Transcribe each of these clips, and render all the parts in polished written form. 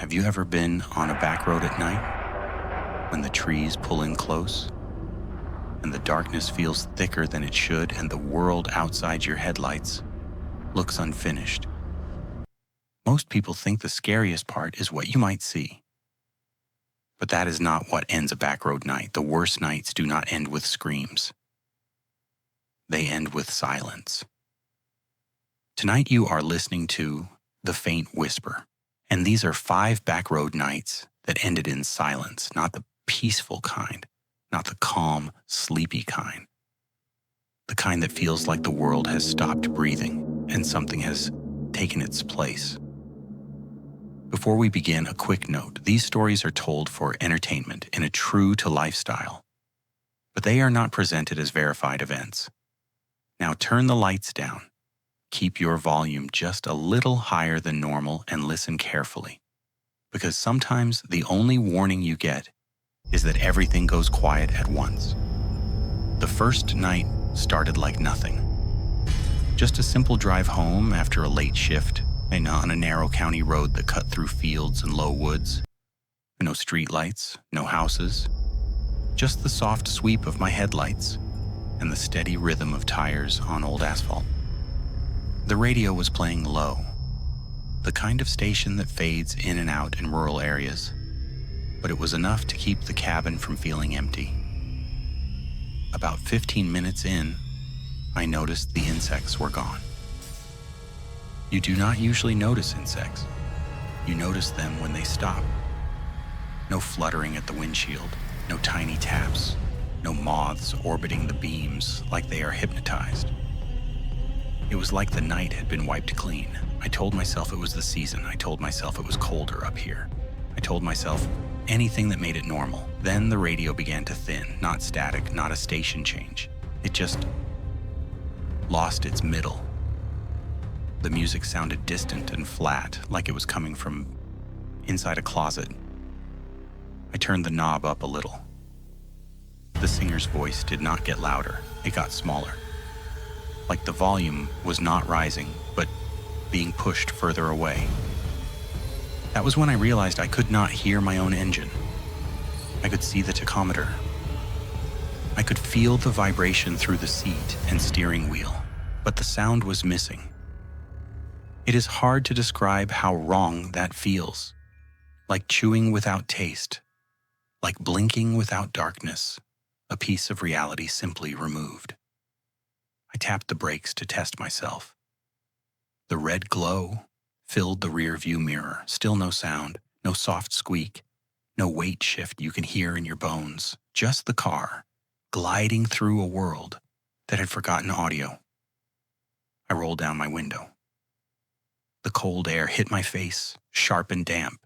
Have you ever been on a back road at night when the trees pull in close and the darkness feels thicker than it should and the world outside your headlights looks unfinished? Most people think the scariest part is what you might see. But that is not what ends a back road night. The worst nights do not end with screams. They end with silence. Tonight you are listening to The Faint Whisper, and these are 5 back road nights that ended in silence, not the peaceful kind, not the calm, sleepy kind, the kind that feels like the world has stopped breathing and something has taken its place. Before we begin, a quick note. These stories are told for entertainment in a true-to-life style, but they are not presented as verified events. Now turn the lights down, keep your volume just a little higher than normal, and listen carefully, because sometimes the only warning you get is that everything goes quiet at once. The first night started like nothing. Just a simple drive home after a late shift, and on a narrow county road that cut through fields and low woods. No street lights, no houses, just the soft sweep of my headlights and the steady rhythm of tires on old asphalt. The radio was playing low, the kind of station that fades in and out in rural areas, but it was enough to keep the cabin from feeling empty. About 15 minutes in, I noticed the insects were gone. You do not usually notice insects. You notice them when they stop. No fluttering at the windshield, no tiny taps, no moths orbiting the beams like they are hypnotized. It was like the night had been wiped clean. I told myself it was the season. I told myself it was colder up here. I told myself anything that made it normal. Then the radio began to thin, not static, not a station change. It just lost its middle. The music sounded distant and flat, like it was coming from inside a closet. I turned the knob up a little. The singer's voice did not get louder, it got smaller. Like the volume was not rising, but being pushed further away. That was when I realized I could not hear my own engine. I could see the tachometer. I could feel the vibration through the seat and steering wheel, but the sound was missing. It is hard to describe how wrong that feels. Like chewing without taste, like blinking without darkness, a piece of reality simply removed. I tapped the brakes to test myself. The red glow filled the rear view mirror. Still no sound, no soft squeak, no weight shift you can hear in your bones. Just the car, gliding through a world that had forgotten audio. I rolled down my window. The cold air hit my face, sharp and damp,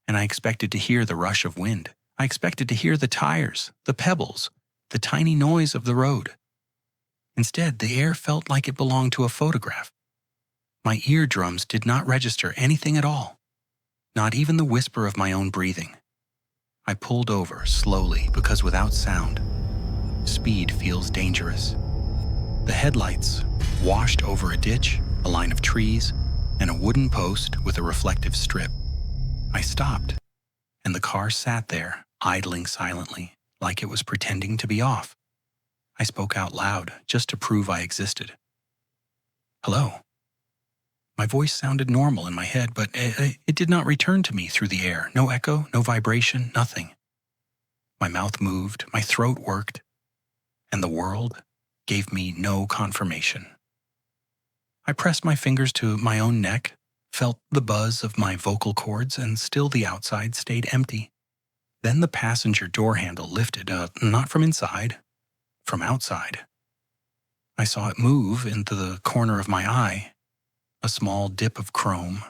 and I expected to hear the rush of wind. I expected to hear the tires, the pebbles, the tiny noise of the road. Instead, the air felt like it belonged to a photograph. My eardrums did not register anything at all, not even the whisper of my own breathing. I pulled over slowly because without sound, speed feels dangerous. The headlights washed over a ditch, a line of trees, and a wooden post with a reflective strip. I stopped, and the car sat there, idling silently, like it was pretending to be off. I spoke out loud, just to prove I existed. "Hello." My voice sounded normal in my head, but it did not return to me through the air. No echo, no vibration, nothing. My mouth moved, my throat worked, and the world gave me no confirmation. I pressed my fingers to my own neck, felt the buzz of my vocal cords, and still the outside stayed empty. Then the passenger door handle lifted, not from inside, from outside. I saw it move into the corner of my eye, a small dip of chrome.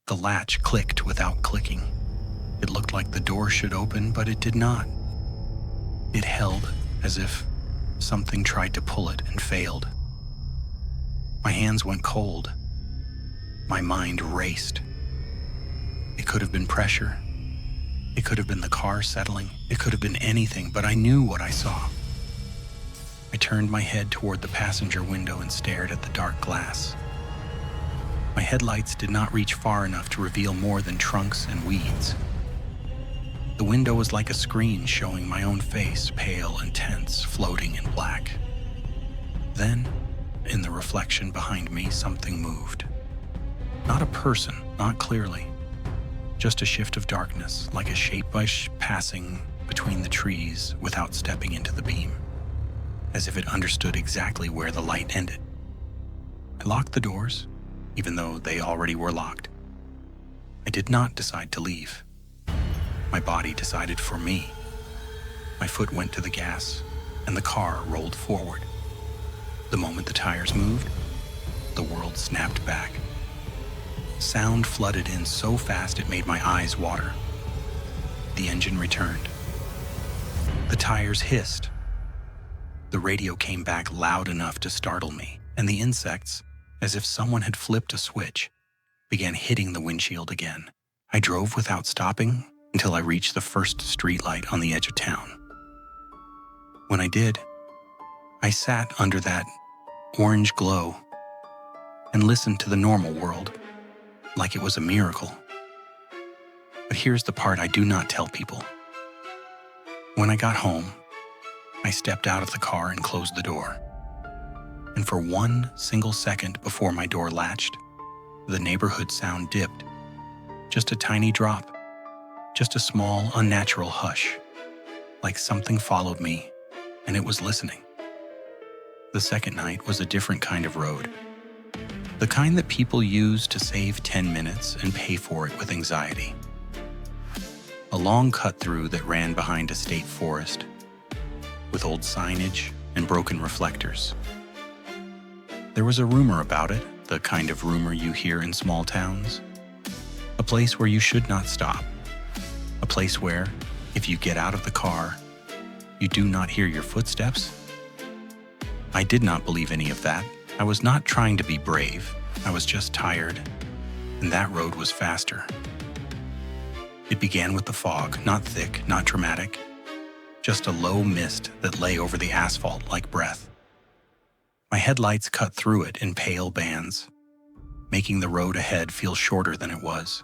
The latch clicked without clicking. It looked like the door should open, but it did not. It held as if something tried to pull it and failed. My hands went cold. My mind raced. It could have been pressure. It could have been the car settling. It could have been anything, but I knew what I saw. I turned my head toward the passenger window and stared at the dark glass. My headlights did not reach far enough to reveal more than trunks and weeds. The window was like a screen showing my own face, pale and tense, floating in black. Then, in the reflection behind me, something moved. Not a person, not clearly. Just a shift of darkness, like a shape passing between the trees without stepping into the beam, as if it understood exactly where the light ended. I locked the doors, even though they already were locked. I did not decide to leave. My body decided for me. My foot went to the gas, and the car rolled forward. The moment the tires moved, the world snapped back. Sound flooded in so fast it made my eyes water. The engine returned. The tires hissed. The radio came back loud enough to startle me, and the insects, as if someone had flipped a switch, began hitting the windshield again. I drove without stopping until I reached the first streetlight on the edge of town. When I did, I sat under that orange glow and listened to the normal world like it was a miracle. But here's the part I do not tell people. When I got home, I stepped out of the car and closed the door. And for one single second before my door latched, the neighborhood sound dipped. Just a tiny drop. Just a small, unnatural hush. Like something followed me, and it was listening. The second night was a different kind of road. The kind that people use to save 10 minutes and pay for it with anxiety. A long cut-through that ran behind a state forest, with old signage and broken reflectors. There was a rumor about it, the kind of rumor you hear in small towns. A place where you should not stop. A place where, if you get out of the car, you do not hear your footsteps. I did not believe any of that. I was not trying to be brave. I was just tired, and that road was faster. It began with the fog, not thick, not dramatic, just a low mist that lay over the asphalt like breath. My headlights cut through it in pale bands, making the road ahead feel shorter than it was.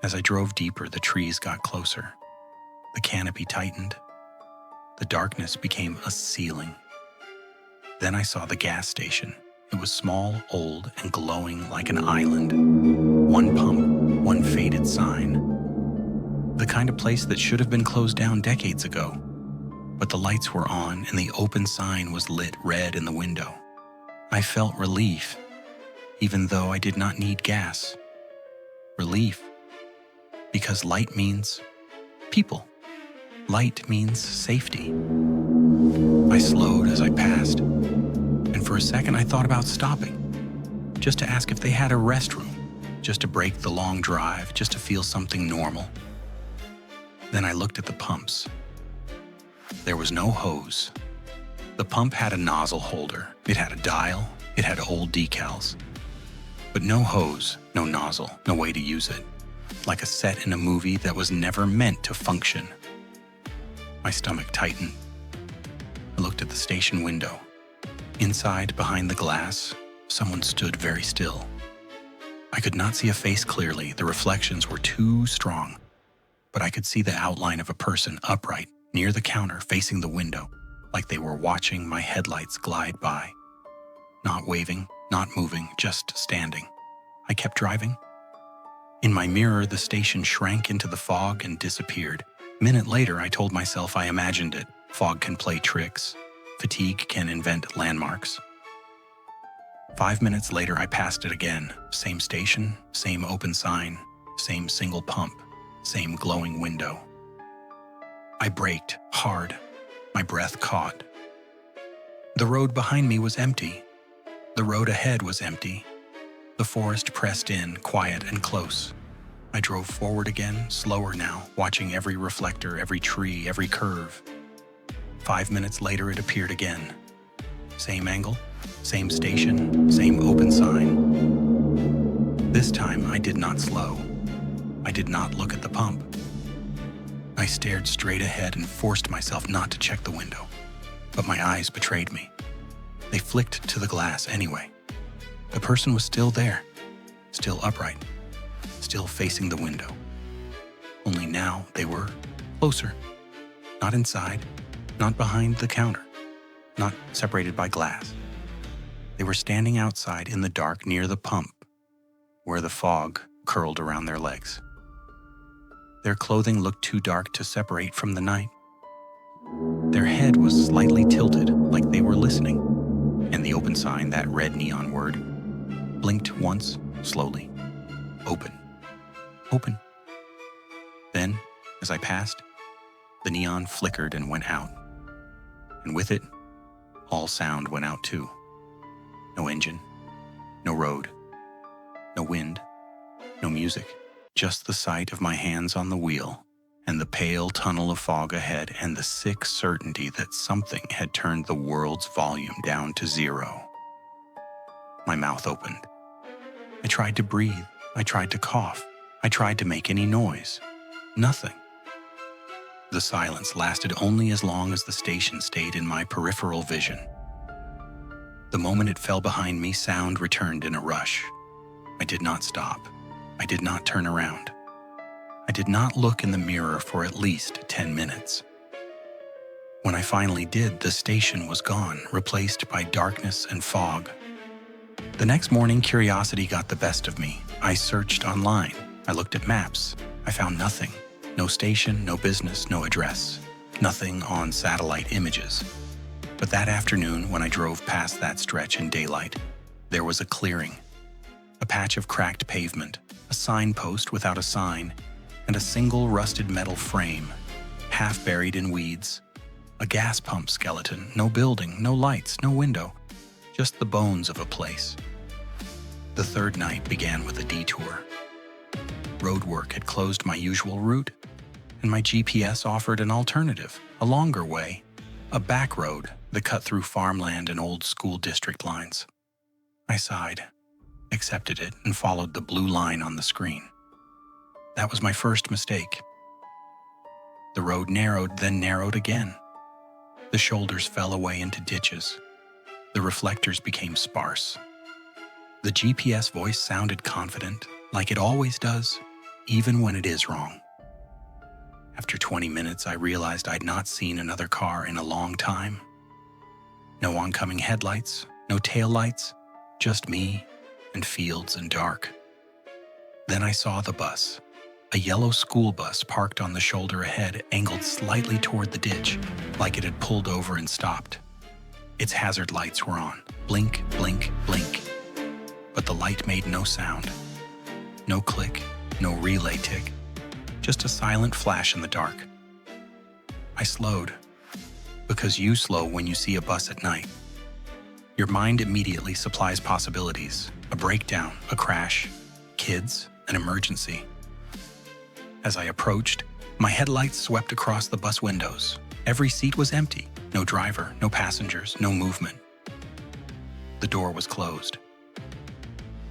As I drove deeper, the trees got closer. The canopy tightened. The darkness became a ceiling. Then I saw the gas station. It was small, old, and glowing like an island. One pump, one faded sign. The kind of place that should have been closed down decades ago. But the lights were on and the open sign was lit red in the window. I felt relief, even though I did not need gas. Relief, because light means people. Light means safety. I slowed as I passed, and for a second I thought about stopping, just to ask if they had a restroom, just to break the long drive, just to feel something normal. Then I looked at the pumps. There was no hose. The pump had a nozzle holder, it had a dial, it had old decals. But no hose, no nozzle, no way to use it. Like a set in a movie that was never meant to function. My stomach tightened. I looked at the station window. Inside, behind the glass, someone stood very still. I could not see a face clearly, the reflections were too strong, but I could see the outline of a person upright, near the counter, facing the window, like they were watching my headlights glide by. Not waving, not moving, just standing. I kept driving. In my mirror, the station shrank into the fog and disappeared. A minute later, I told myself I imagined it. Fog can play tricks. Fatigue can invent landmarks. 5 minutes later, I passed it again. Same station, same open sign, same single pump, same glowing window. I braked hard. My breath caught. The road behind me was empty. The road ahead was empty. The forest pressed in, quiet and close. I drove forward again, slower now, watching every reflector, every tree, every curve. 5 minutes later, it appeared again. Same angle, same station, same open sign. This time, I did not slow. I did not look at the pump. I stared straight ahead and forced myself not to check the window. But my eyes betrayed me. They flicked to the glass anyway. The person was still there, still upright, still facing the window. Only now they were closer, not inside, not behind the counter, not separated by glass. They were standing outside in the dark near the pump, where the fog curled around their legs. Their clothing looked too dark to separate from the night. Their head was slightly tilted, like they were listening, and the open sign, that red neon word, blinked once, slowly. Open. Open. Then, as I passed, the neon flickered and went out. And with it, all sound went out too. No engine, no road, no wind, no music, just the sight of my hands on the wheel and the pale tunnel of fog ahead and the sick certainty that something had turned the world's volume down to zero. My mouth opened. I tried to breathe. I tried to cough. I tried to make any noise. Nothing. The silence lasted only as long as the station stayed in my peripheral vision. The moment it fell behind me, sound returned in a rush. I did not stop. I did not turn around. I did not look in the mirror for at least 10 minutes. When I finally did, the station was gone, replaced by darkness and fog. The next morning, curiosity got the best of me. I searched online. I looked at maps. I found nothing. No station, no business, no address. Nothing on satellite images. But that afternoon, when I drove past that stretch in daylight, there was a clearing. A patch of cracked pavement, a signpost without a sign, and a single rusted metal frame, half buried in weeds. A gas pump skeleton, no building, no lights, no window, just the bones of a place. The third night began with a detour. Roadwork had closed my usual route, and my GPS offered an alternative, a longer way, a back road that cut through farmland and old school district lines. I sighed, accepted it, and followed the blue line on the screen. That was my first mistake. The road narrowed, then narrowed again. The shoulders fell away into ditches. The reflectors became sparse. The GPS voice sounded confident, like it always does, even when it is wrong. After 20 minutes, I realized I'd not seen another car in a long time. No oncoming headlights, no taillights, just me and fields and dark. Then I saw the bus. A yellow school bus parked on the shoulder ahead, angled slightly toward the ditch, like it had pulled over and stopped. Its hazard lights were on. Blink, blink, blink. But the light made no sound. No click, no relay tick. Just a silent flash in the dark. I slowed, because you slow when you see a bus at night. Your mind immediately supplies possibilities. A breakdown, a crash, kids, an emergency. As I approached, my headlights swept across the bus windows. Every seat was empty. No driver, no passengers, no movement. The door was closed.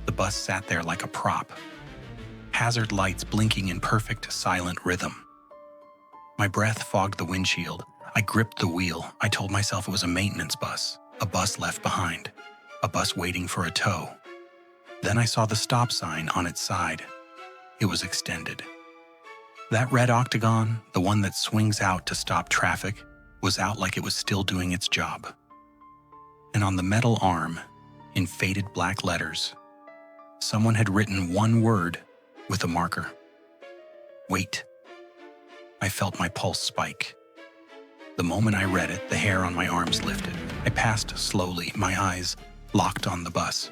The bus sat there like a prop. Hazard lights blinking in perfect, silent rhythm. My breath fogged the windshield. I gripped the wheel. I told myself it was a maintenance bus, a bus left behind, a bus waiting for a tow. Then I saw the stop sign on its side. It was extended. That red octagon, the one that swings out to stop traffic, was out like it was still doing its job. And on the metal arm, in faded black letters, someone had written one word with a marker. Wait. I felt my pulse spike. The moment I read it, the hair on my arms lifted. I passed slowly, my eyes locked on the bus.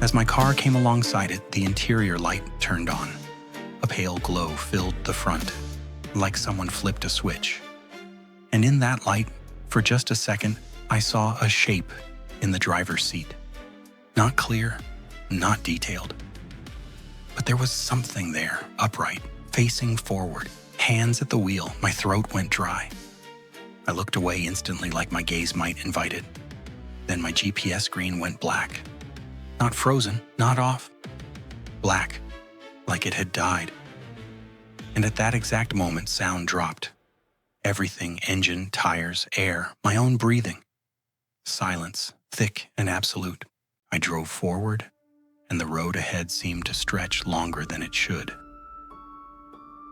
As my car came alongside it, the interior light turned on. A pale glow filled the front, like someone flipped a switch. And in that light, for just a second, I saw a shape in the driver's seat. Not clear, not detailed. But there was something there, upright, facing forward, hands at the wheel. My throat went dry. I looked away instantly, like my gaze might invite it. Then my GPS screen went black. Not frozen, not off. Black, like it had died. And at that exact moment, sound dropped. Everything, engine, tires, air, my own breathing. Silence, thick and absolute. I drove forward, and the road ahead seemed to stretch longer than it should.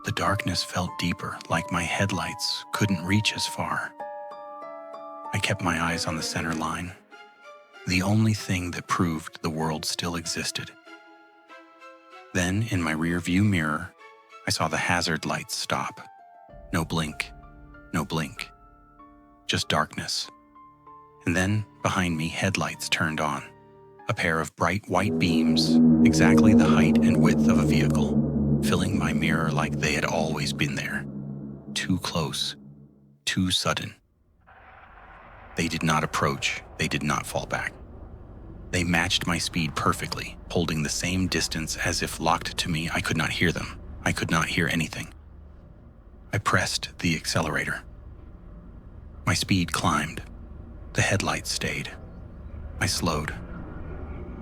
The darkness felt deeper, like my headlights couldn't reach as far. I kept my eyes on the center line, the only thing that proved the world still existed. Then, in my rear-view mirror, I saw the hazard lights stop. No blink, no blink, just darkness. And then, behind me, headlights turned on. A pair of bright white beams, exactly the height and width of a vehicle, filling my mirror like they had always been there. Too close, too sudden. They did not approach, they did not fall back. They matched my speed perfectly, holding the same distance as if locked to me. I could not hear them. I could not hear anything. I pressed the accelerator. My speed climbed. The headlights stayed. I slowed.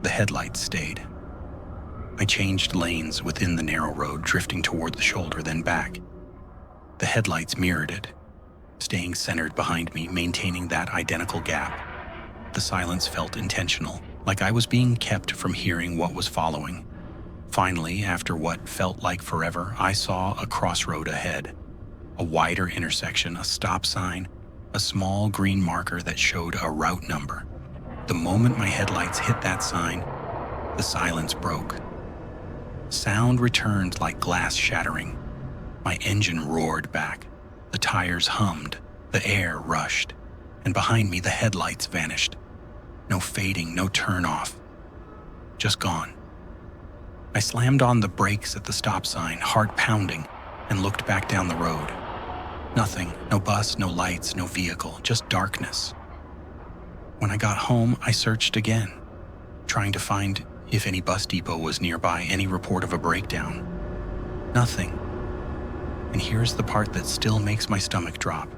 The headlights stayed. I changed lanes within the narrow road, drifting toward the shoulder, then back. The headlights mirrored it, staying centered behind me, maintaining that identical gap. The silence felt intentional, like I was being kept from hearing what was following. Finally, after what felt like forever, I saw a crossroad ahead. A wider intersection, a stop sign, a small green marker that showed a route number. The moment my headlights hit that sign, the silence broke. Sound returned like glass shattering. My engine roared back. The tires hummed. The air rushed. And behind me, the headlights vanished. No fading, no turn off. Just gone. I slammed on the brakes at the stop sign, heart pounding, and looked back down the road. Nothing, no bus, no lights, no vehicle, just darkness. When I got home, I searched again, trying to find if any bus depot was nearby, any report of a breakdown. Nothing. And here's the part that still makes my stomach drop.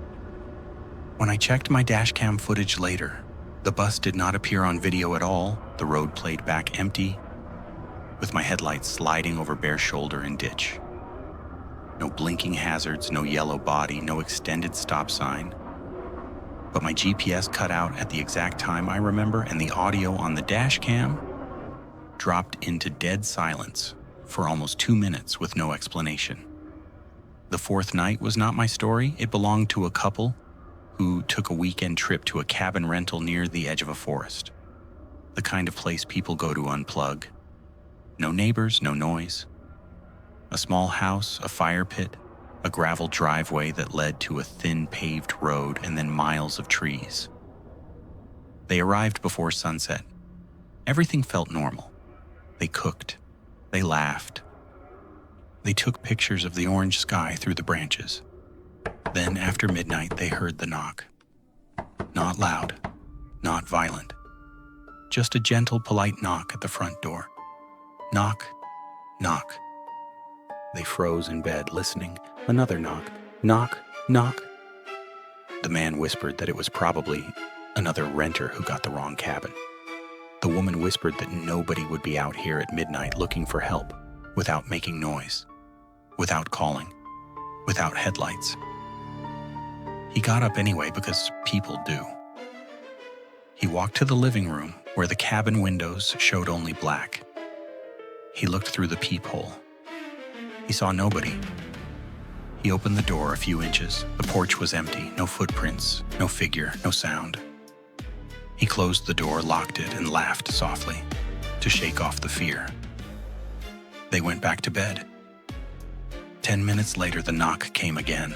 When I checked my dashcam footage later, the bus did not appear on video at all. The road played back empty, with my headlights sliding over bare shoulder and ditch. No blinking hazards, no yellow body, no extended stop sign. But my GPS cut out at the exact time I remember, and the audio on the dash cam dropped into dead silence for almost 2 minutes with no explanation. The fourth night was not my story. It belonged to a couple who took a weekend trip to a cabin rental near the edge of a forest. The kind of place people go to unplug. No neighbors, no noise. A small house, a fire pit, a gravel driveway that led to a thin paved road, and then miles of trees. They arrived before sunset. Everything felt normal. They cooked. They laughed. They took pictures of the orange sky through the branches. Then, after midnight, they heard the knock. Not loud, not violent. Just a gentle, polite knock at the front door. Knock, knock. They froze in bed, listening. Another knock. Knock, knock. The man whispered that it was probably another renter who got the wrong cabin. The woman whispered that nobody would be out here at midnight looking for help, without making noise, without calling, without headlights. He got up anyway because people do. He walked to the living room where the cabin windows showed only black. He looked through the peephole. He saw nobody. He opened the door a few inches. The porch was empty, no footprints, no figure, no sound. He closed the door, locked it, and laughed softly to shake off the fear. They went back to bed. 10 minutes later, the knock came again.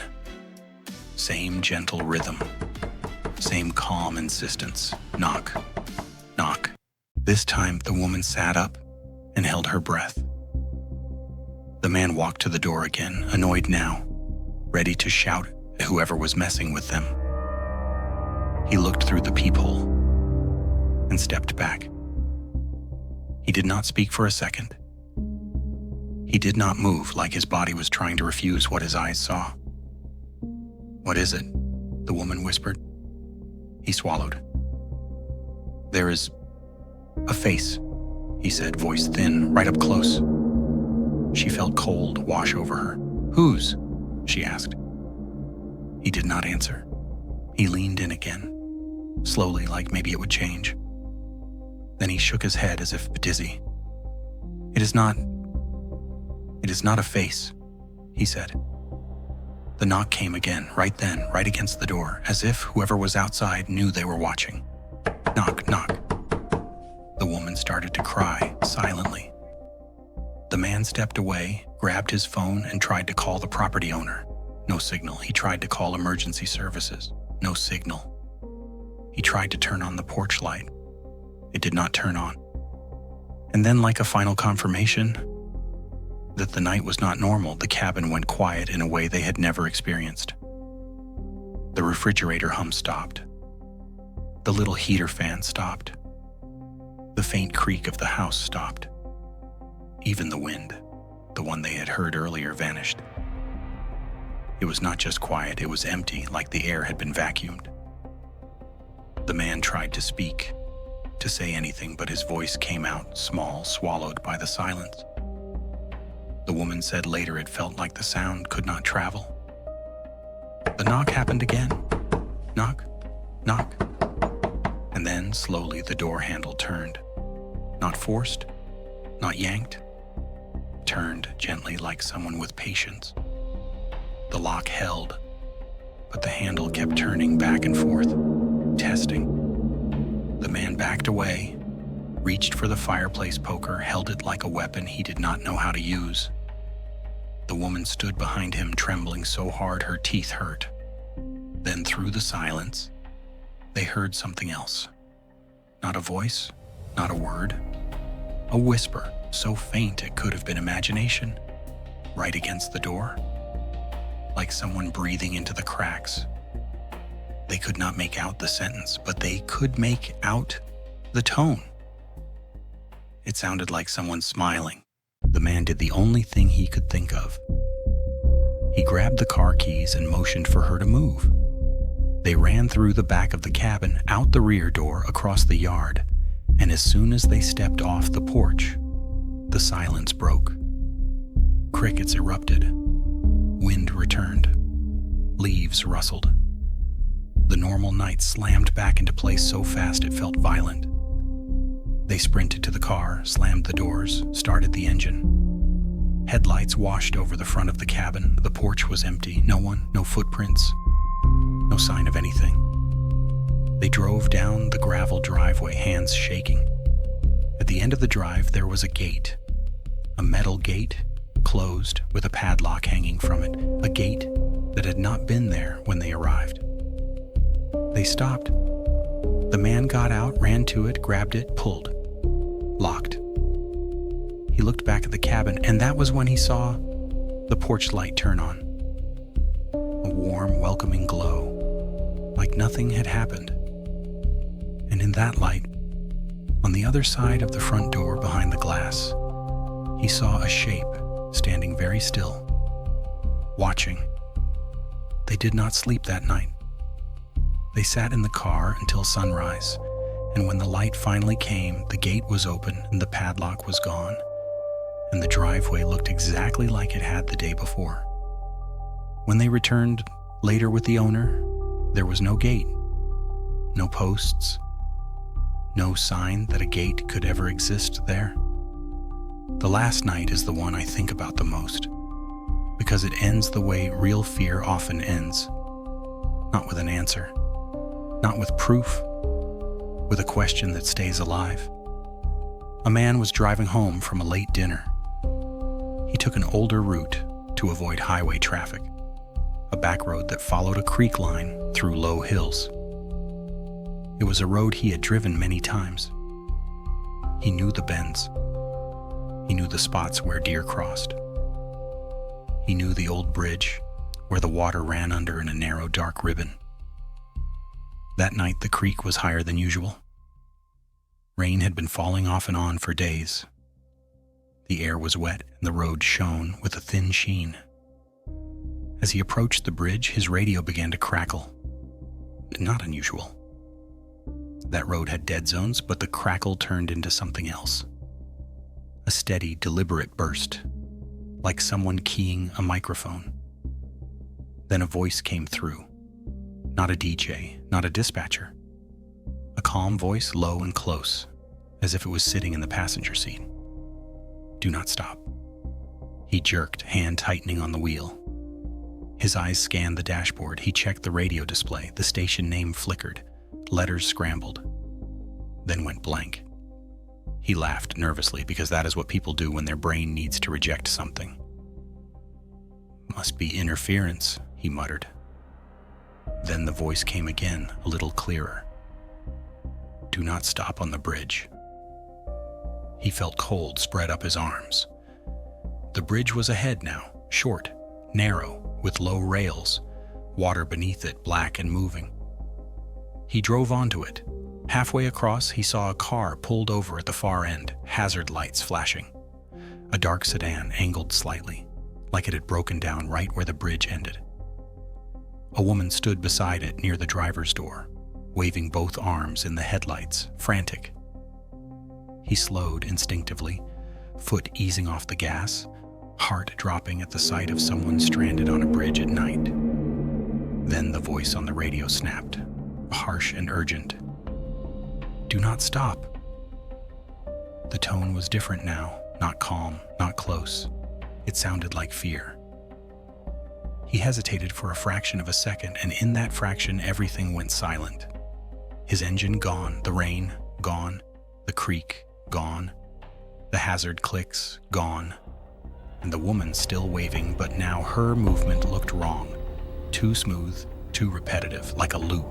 Same gentle rhythm, same calm insistence. Knock, knock. This time, the woman sat up and held her breath. The man walked to the door again, annoyed now, ready to shout at whoever was messing with them. He looked through the peephole and stepped back. He did not speak for a second. He did not move, like his body was trying to refuse what his eyes saw. "What is it?" the woman whispered. He swallowed. "There is a face," he said, voice thin, right up close. She felt cold wash over her. "Whose?" she asked. He did not answer. He leaned in again, slowly, like maybe it would change. Then he shook his head as if dizzy. It is not a face, he said. The knock came again, right then, right against the door, as if whoever was outside knew they were watching. Knock, knock. The woman started to cry, silently. The man stepped away, grabbed his phone, and tried to call the property owner. No signal. He tried to call emergency services. No signal. He tried to turn on the porch light. It did not turn on. And then, like a final confirmation that the night was not normal, the cabin went quiet in a way they had never experienced. The refrigerator hum stopped. The little heater fan stopped. The faint creak of the house stopped. Even the wind, the one they had heard earlier, vanished. It was not just quiet, it was empty, like the air had been vacuumed. The man tried to speak, to say anything, but his voice came out small, swallowed by the silence. The woman said later it felt like the sound could not travel. The knock happened again. Knock, knock. And then, slowly, the door handle turned. Not forced, not yanked. Turned gently, like someone with patience. The lock held, but the handle kept turning back and forth, testing. The man backed away, reached for the fireplace poker, held it like a weapon he did not know how to use. The woman stood behind him, trembling so hard her teeth hurt. Then, through the silence, they heard something else. Not a voice, not a word. A whisper, so faint it could have been imagination, right against the door, like someone breathing into the cracks. They could not make out the sentence, but they could make out the tone. It sounded like someone smiling. The man did the only thing he could think of. He grabbed the car keys and motioned for her to move. They ran through the back of the cabin, out the rear door, across the yard, and as soon as they stepped off the porch, the silence broke. Crickets erupted. Wind returned. Leaves rustled. The normal night slammed back into place so fast it felt violent. They sprinted to the car, slammed the doors, started the engine. Headlights washed over the front of the cabin. The porch was empty. No one, no footprints, no sign of anything. They drove down the gravel driveway, hands shaking. At the end of the drive, there was a gate. A metal gate, closed, with a padlock hanging from it. A gate that had not been there when they arrived. They stopped. The man got out, ran to it, grabbed it, pulled. Locked. He looked back at the cabin, and that was when he saw the porch light turn on. A warm, welcoming glow, like nothing had happened. And in that light, on the other side of the front door behind the glass, he saw a shape standing very still, watching. They did not sleep that night. They sat in the car until sunrise, and when the light finally came, the gate was open and the padlock was gone, and the driveway looked exactly like it had the day before. When they returned later with the owner, there was no gate, no posts, no sign that a gate could ever exist there. The last night is the one I think about the most, because it ends the way real fear often ends. Not with an answer, not with proof, with a question that stays alive. A man was driving home from a late dinner. He took an older route to avoid highway traffic, a back road that followed a creek line through low hills. It was a road he had driven many times. He knew the bends. He knew the spots where deer crossed. He knew the old bridge where the water ran under in a narrow, dark ribbon. That night, the creek was higher than usual. Rain had been falling off and on for days. The air was wet and the road shone with a thin sheen. As he approached the bridge, his radio began to crackle. Not unusual. That road had dead zones, but the crackle turned into something else. A steady, deliberate burst, like someone keying a microphone. Then a voice came through. Not a DJ, not a dispatcher. A calm voice, low and close, as if it was sitting in the passenger seat. Do not stop. He jerked, hand tightening on the wheel. His eyes scanned the dashboard. He checked the radio display. The station name flickered. Letters scrambled, then went blank. He laughed nervously because that is what people do when their brain needs to reject something. Must be interference, he muttered. Then the voice came again, a little clearer. Do not stop on the bridge. He felt cold spread up his arms. The bridge was ahead now, short, narrow, with low rails, water beneath it, black and moving. He drove onto it. Halfway across, he saw a car pulled over at the far end, hazard lights flashing. A dark sedan angled slightly, like it had broken down right where the bridge ended. A woman stood beside it near the driver's door, waving both arms in the headlights, frantic. He slowed instinctively, foot easing off the gas, heart dropping at the sight of someone stranded on a bridge at night. Then the voice on the radio snapped, harsh and urgent. Do not stop. The tone was different now, not calm, not close. It sounded like fear. He hesitated for a fraction of a second, and in that fraction, everything went silent. His engine gone, the rain gone, the creak gone, the hazard clicks gone, and the woman still waving, but now her movement looked wrong, too smooth, too repetitive, like a loop.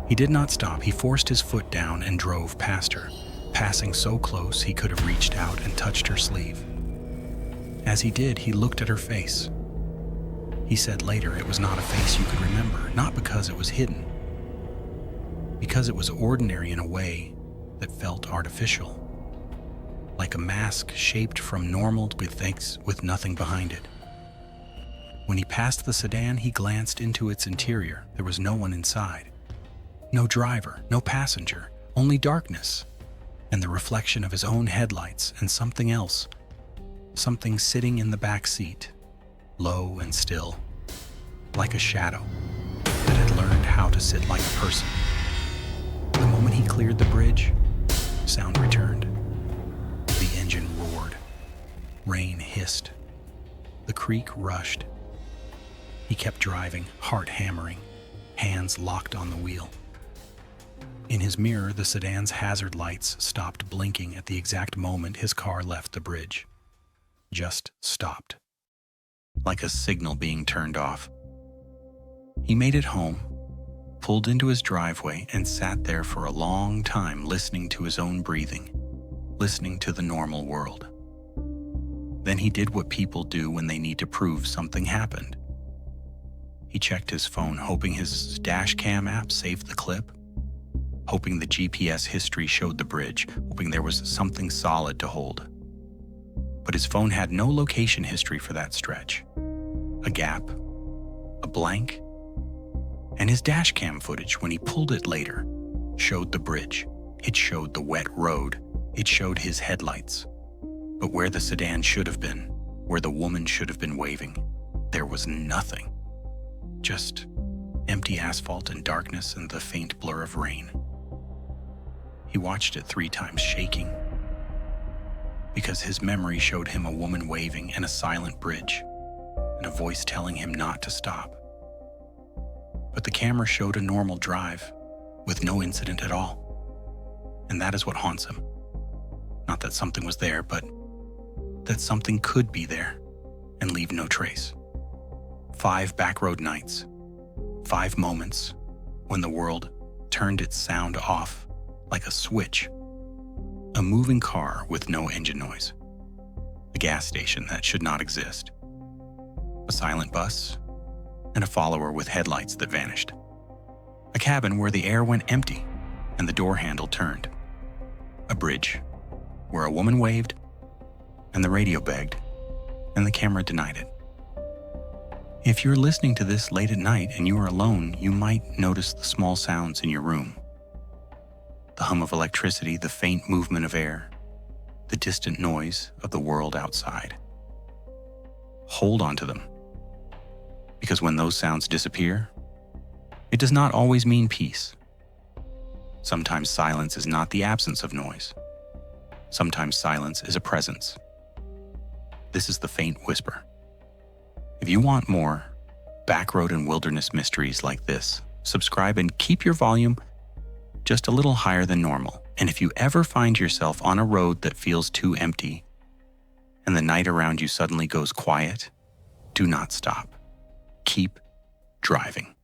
He did not stop. He forced his foot down and drove past her, passing so close he could have reached out and touched her sleeve. As he did, he looked at her face. He said later it was not a face you could remember, not because it was hidden, because it was ordinary in a way that felt artificial, like a mask shaped from normal with nothing behind it. When he passed the sedan, he glanced into its interior. There was no one inside. No driver, no passenger, only darkness, and the reflection of his own headlights and something else, something sitting in the back seat, low and still, like a shadow that had learned how to sit like a person. The moment he cleared the bridge, sound returned. The engine roared. Rain hissed. The creak rushed. He kept driving, heart hammering, hands locked on the wheel. In his mirror, the sedan's hazard lights stopped blinking at the exact moment his car left the bridge. Just stopped. Like a signal being turned off. He made it home, pulled into his driveway, and sat there for a long time listening to his own breathing, listening to the normal world. Then he did what people do when they need to prove something happened. He checked his phone, hoping his dash cam app saved the clip, hoping the GPS history showed the bridge, hoping there was something solid to hold. But his phone had no location history for that stretch. A gap, a blank, and his dash cam footage, when he pulled it later, showed the bridge. It showed the wet road. It showed his headlights. But where the sedan should have been, where the woman should have been waving, there was nothing. Just empty asphalt and darkness and the faint blur of rain. He watched it 3 times, shaking, because his memory showed him a woman waving and a silent bridge, and a voice telling him not to stop. But the camera showed a normal drive, with no incident at all. And that is what haunts him. Not that something was there, but that something could be there and leave no trace. 5 backroad nights. 5 moments when the world turned its sound off like a switch. A moving car with no engine noise. A gas station that should not exist. A silent bus, and a follower with headlights that vanished. A cabin where the air went empty and the door handle turned. A bridge where a woman waved and the radio begged and the camera denied it. If you're listening to this late at night and you are alone, you might notice the small sounds in your room. The hum of electricity, the faint movement of air, the distant noise of the world outside. Hold on to them, because when those sounds disappear, it does not always mean peace. Sometimes silence is not the absence of noise. Sometimes silence is a presence. This is the faint whisper. If you want more backroad and wilderness mysteries like this, subscribe and keep your volume just a little higher than normal. And if you ever find yourself on a road that feels too empty and the night around you suddenly goes quiet, do not stop. Keep driving.